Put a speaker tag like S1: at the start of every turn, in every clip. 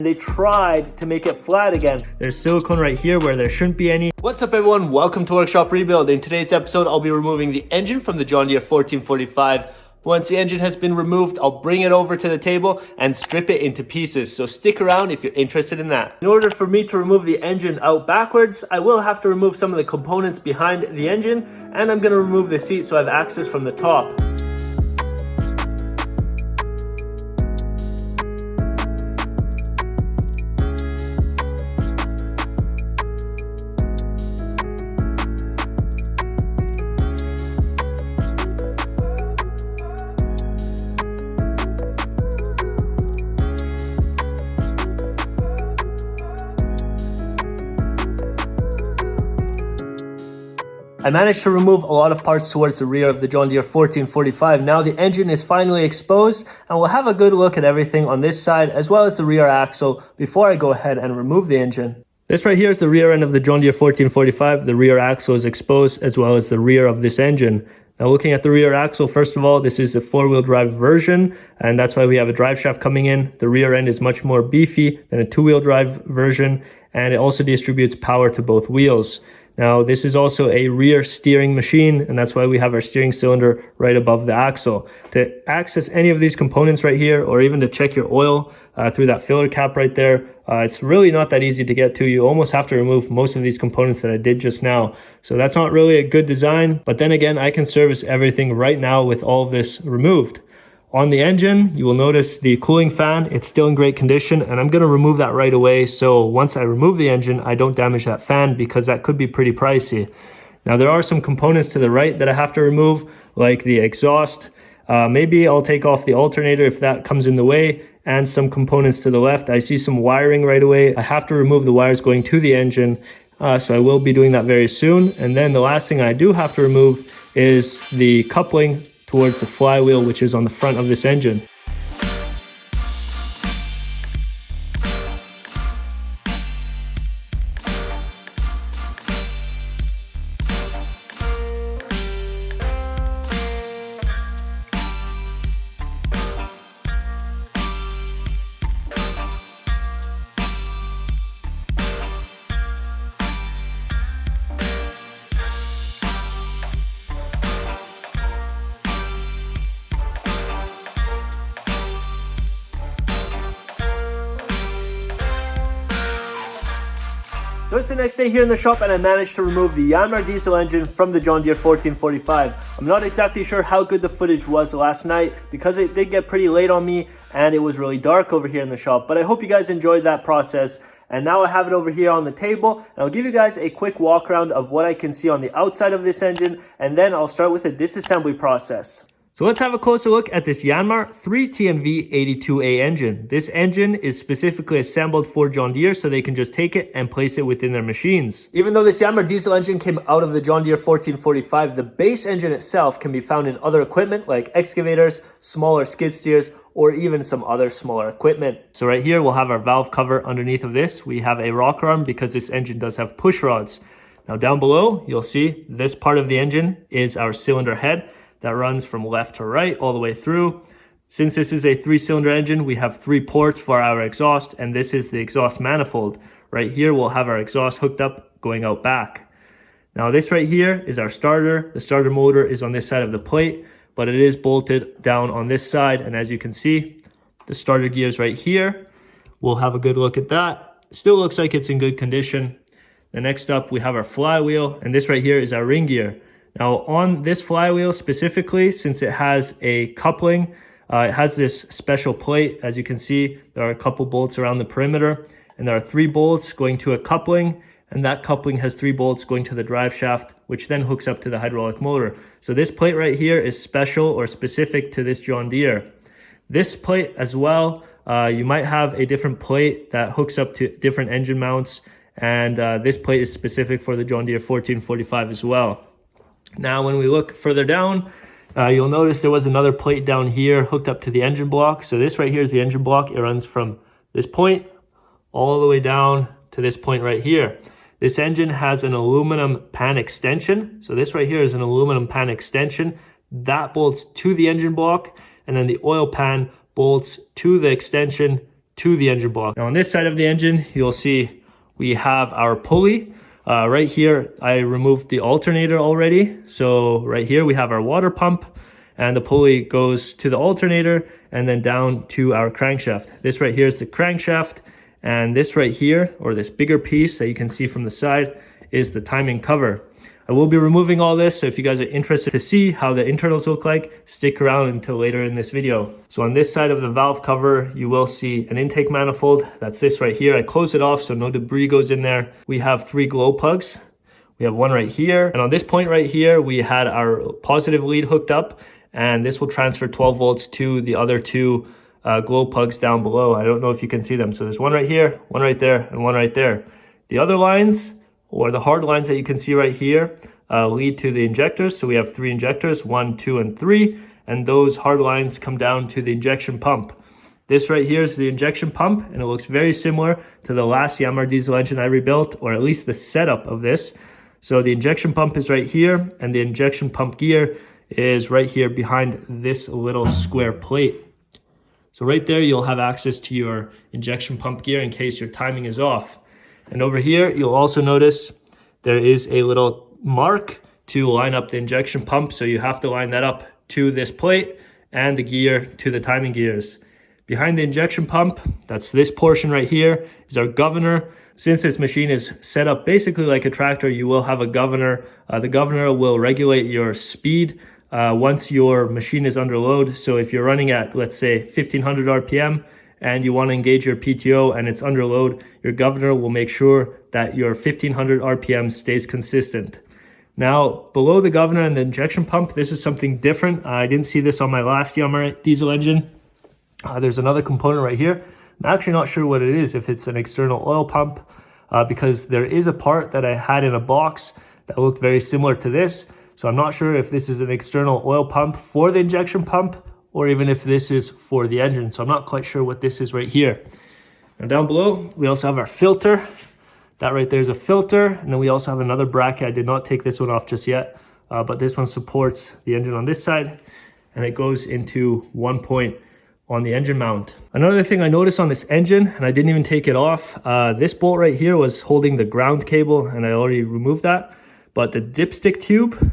S1: They tried to make it flat again. There's silicone right here where there shouldn't be any. What's up everyone? Welcome to Workshop Rebuild. In today's episode, I'll be removing the engine from the John Deere 1445. Once the engine has been removed, I'll bring it over to the table and strip it into pieces. So stick around if you're interested in that. In order for me to remove the engine out backwards, I will have to remove some of the components behind the engine, and I'm gonna remove the seat so I have access from the top. I managed to remove a lot of parts towards the rear of the John Deere 1445. Now the engine is finally exposed, and we'll have a good look at everything on this side as well as the rear axle before I go ahead and remove the engine. This right here is the rear end of the John Deere 1445. The rear axle is exposed as well as the rear of this engine. Now looking at the rear axle, first of all, this is a four-wheel drive version, and that's why we have a drive shaft coming in. The rear end is much more beefy than a two-wheel drive version, and it also distributes power to both wheels. Now, this is also a rear steering machine, and that's why we have our steering cylinder right above the axle. To access any of these components right here, or even to check your oil through that filler cap right there, it's really not that easy to get to. You almost have to remove most of these components that I did just now. So that's not really a good design, but then again, I can service everything right now with all of this removed. On the engine, you will notice the cooling fan, it's still in great condition, and I'm gonna remove that right away. So once I remove the engine, I don't damage that fan because that could be pretty pricey. Now there are some components to the right that I have to remove, like the exhaust. Maybe I'll take off the alternator if that comes in the way, and some components to the left. I see some wiring right away. I have to remove the wires going to the engine, so I will be doing that very soon. And then the last thing I do have to remove is the coupling towards the flywheel, which is on the front of this engine. So it's the next day here in the shop, and I managed to remove the Yanmar diesel engine from the John Deere 1445. I'm not exactly sure how good the footage was last night because it did get pretty late on me and it was really dark over here in the shop, but I hope you guys enjoyed that process. And now I have it over here on the table, and I'll give you guys a quick walk around of what I can see on the outside of this engine, and then I'll start with the disassembly process. So let's have a closer look at this Yanmar 3TNV82A engine. This engine is specifically assembled for John Deere so they can just take it and place it within their machines. Even though this Yanmar diesel engine came out of the John Deere 1445, the base engine itself can be found in other equipment like excavators, smaller skid steers, or even some other smaller equipment. So right here we'll have our valve cover underneath of this. We have a rocker arm because this engine does have push rods. Now down below you'll see this part of the engine is our cylinder head that runs from left to right all the way through. Since this is a 3-cylinder engine, we have 3 ports for our exhaust, and this is the exhaust manifold. Right here, we'll have our exhaust hooked up going out back. Now this right here is our starter. The starter motor is on this side of the plate, but it is bolted down on this side. And as you can see, the starter gear is right here. We'll have a good look at that. Still looks like it's in good condition. The next up, we have our flywheel, and this right here is our ring gear. Now on this flywheel specifically, since it has a coupling, it has this special plate. As you can see, there are a couple bolts around the perimeter, and there are 3 bolts going to a coupling, and that coupling has 3 bolts going to the drive shaft, which then hooks up to the hydraulic motor. So this plate right here is special or specific to this John Deere. This plate as well, you might have a different plate that hooks up to different engine mounts, and this plate is specific for the John Deere 1445 as well. Now when we look further down, you'll notice there was another plate down here hooked up to the engine block. So this right here is the engine block. It runs from this point all the way down to this point right here. This engine has an aluminum pan extension. So this right here is an aluminum pan extension that bolts to the engine block, and then the oil pan bolts to the extension to the engine block. Now on this side of the engine, you'll see we have our pulley. Right here, I removed the alternator already. So right here, we have our water pump, and the pulley goes to the alternator and then down to our crankshaft. This right here is the crankshaft, and this right here, or this bigger piece that you can see from the side, is the timing cover. I will be removing all this, so if you guys are interested to see how the internals look like, stick around until later in this video. So on this side of the valve cover, you will see an intake manifold. That's this right here. I close it off so no debris goes in there. We have 3 glow plugs. We have one right here. And on this point right here, we had our positive lead hooked up, and this will transfer 12 volts to the other 2 glow plugs down below. I don't know if you can see them. So there's one right here, one right there, and one right there. The other lines, or the hard lines that you can see right here, lead to the injectors. So we have 3 injectors, 1, 2, and 3, and those hard lines come down to the injection pump. This right here is the injection pump, and it looks very similar to the last Yanmar diesel engine I rebuilt, or at least the setup of this. So the injection pump is right here, and the injection pump gear is right here behind this little square plate. So right there, you'll have access to your injection pump gear in case your timing is off. And over here, you'll also notice there is a little mark to line up the injection pump. So you have to line that up to this plate and the gear to the timing gears. Behind the injection pump, that's this portion right here, is our governor. Since this machine is set up basically like a tractor, you will have a governor. The governor will regulate your speed once your machine is under load. So if you're running at, let's say, 1500 RPM, and you want to engage your PTO and it's under load, your governor will make sure that your 1500 RPM stays consistent. Now, below the governor and the injection pump, this is something different. I didn't see this on my last Yanmar diesel engine. There's another component right here. I'm actually not sure what it is, if it's an external oil pump, because there is a part that I had in a box that looked very similar to this. So I'm not sure if this is an external oil pump for the injection pump, or even if this is for the engine. So I'm not quite sure what this is right here. Now down below, we also have our filter. That right there is a filter. And then we also have another bracket. I did not take this one off just yet, but this one supports the engine on this side, and it goes into one point on the engine mount. Another thing I noticed on this engine, and I didn't even take it off, this bolt right here was holding the ground cable, and I already removed that. But the dipstick tube,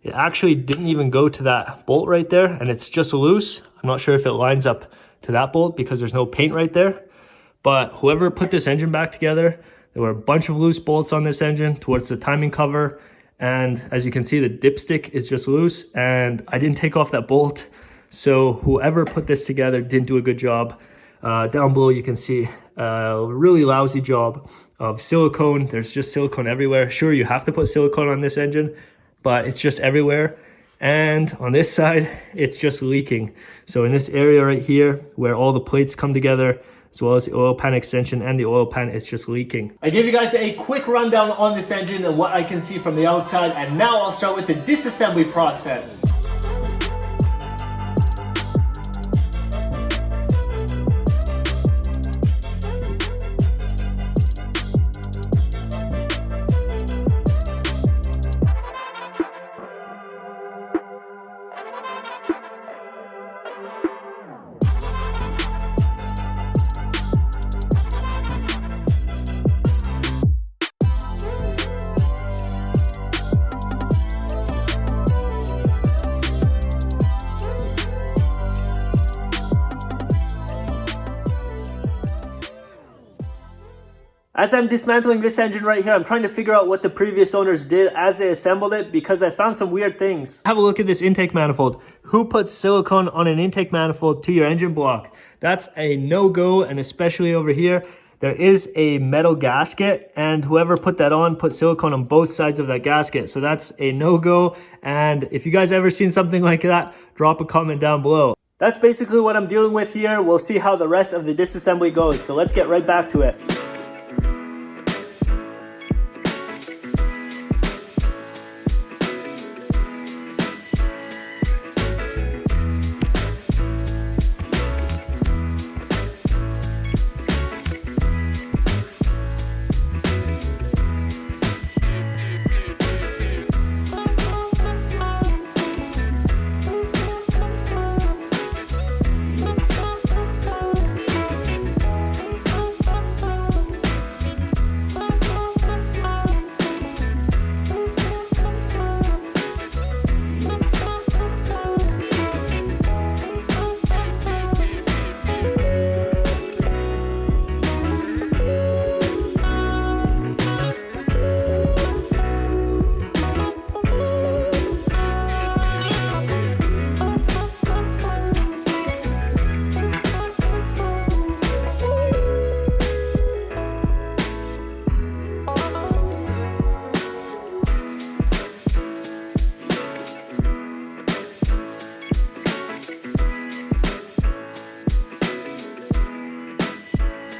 S1: it actually didn't even go to that bolt right there, and it's just loose. I'm not sure if it lines up to that bolt because there's no paint right there. But whoever put this engine back together, there were a bunch of loose bolts on this engine towards the timing cover. And as you can see, the dipstick is just loose, and I didn't take off that bolt. So whoever put this together didn't do a good job. Down below, you can see a really lousy job of silicone. There's just silicone everywhere. Sure, you have to put silicone on this engine, but it's just everywhere. And on this side, it's just leaking. So in this area right here, where all the plates come together, as well as the oil pan extension and the oil pan, it's just leaking. I gave you guys a quick rundown on this engine and what I can see from the outside, and now I'll start with the disassembly process. As I'm dismantling this engine right here, I'm trying to figure out what the previous owners did as they assembled it, because I found some weird things. Have a look at this intake manifold. Who puts silicone on an intake manifold to your engine block? That's a no-go, and especially over here, there is a metal gasket, and whoever put that on put silicone on both sides of that gasket. So that's a no-go, and if you guys ever seen something like that, drop a comment down below. That's basically what I'm dealing with here. We'll see how the rest of the disassembly goes, so let's get right back to it.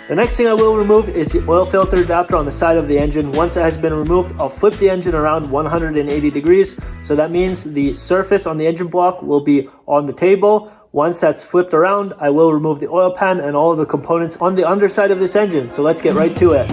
S1: The next thing I will remove is the oil filter adapter on the side of the engine. Once it has been removed, I'll flip the engine around 180 degrees. So that means the surface on the engine block will be on the table. Once that's flipped around, I will remove the oil pan and all of the components on the underside of this engine. So let's get right to it.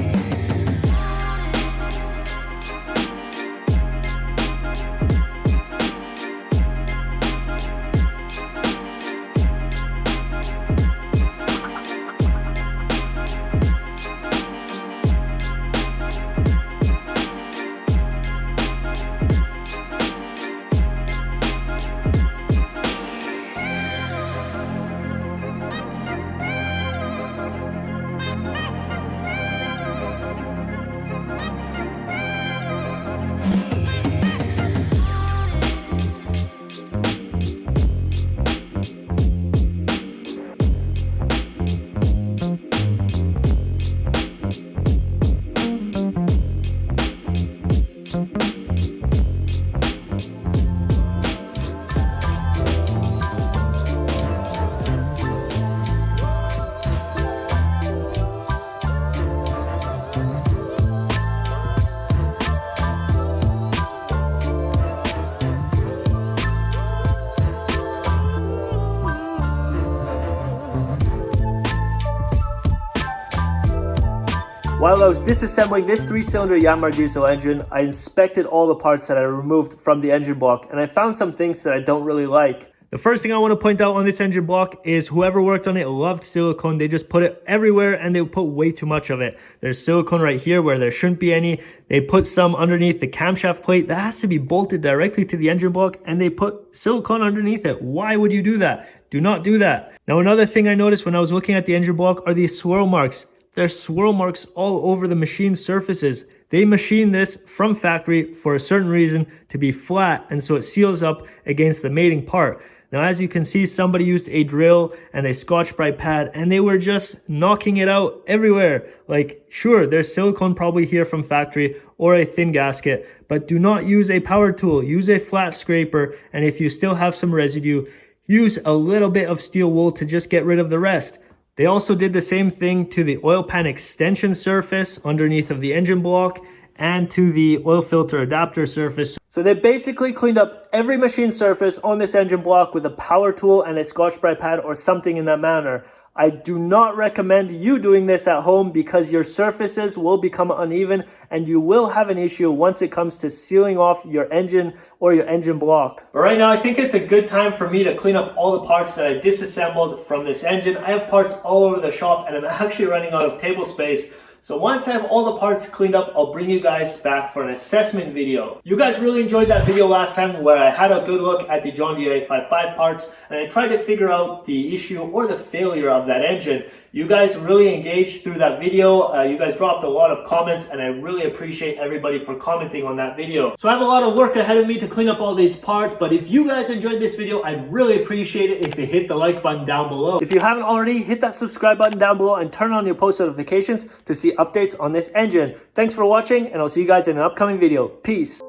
S1: While I was disassembling this 3-cylinder Yanmar diesel engine, I inspected all the parts that I removed from the engine block, and I found some things that I don't really like. The first thing I want to point out on this engine block is whoever worked on it loved silicone. They just put it everywhere and they put way too much of it. There's silicone right here where there shouldn't be any. They put some underneath the camshaft plate that has to be bolted directly to the engine block, and they put silicone underneath it. Why would you do that? Do not do that. Now, another thing I noticed when I was looking at the engine block are these swirl marks. There's swirl marks all over the machine surfaces. They machine this from factory for a certain reason to be flat, and so it seals up against the mating part. Now, as you can see, somebody used a drill and a Scotch-Brite pad, and they were just knocking it out everywhere. Like, sure, there's silicone probably here from factory or a thin gasket, but do not use a power tool. Use a flat scraper, and if you still have some residue, use a little bit of steel wool to just get rid of the rest. They also did the same thing to the oil pan extension surface underneath of the engine block and to the oil filter adapter surface. So they basically cleaned up every machine surface on this engine block with a power tool and a Scotch-Brite pad or something in that manner. I do not recommend you doing this at home because your surfaces will become uneven and you will have an issue once it comes to sealing off your engine or your engine block. But right now, I think it's a good time for me to clean up all the parts that I disassembled from this engine. I have parts all over the shop and I'm actually running out of table space. So once I have all the parts cleaned up, I'll bring you guys back for an assessment video. You guys really enjoyed that video last time where I had a good look at the John Deere 855 parts and I tried to figure out the issue or the failure of that engine. You guys really engaged through that video. You guys dropped a lot of comments and I really appreciate everybody for commenting on that video. So I have a lot of work ahead of me to clean up all these parts, but if you guys enjoyed this video, I'd really appreciate it if you hit the like button down below. If you haven't already, hit that subscribe button down below and turn on your post notifications to see updates on this engine. Thanks for watching and I'll see you guys in an upcoming video. Peace.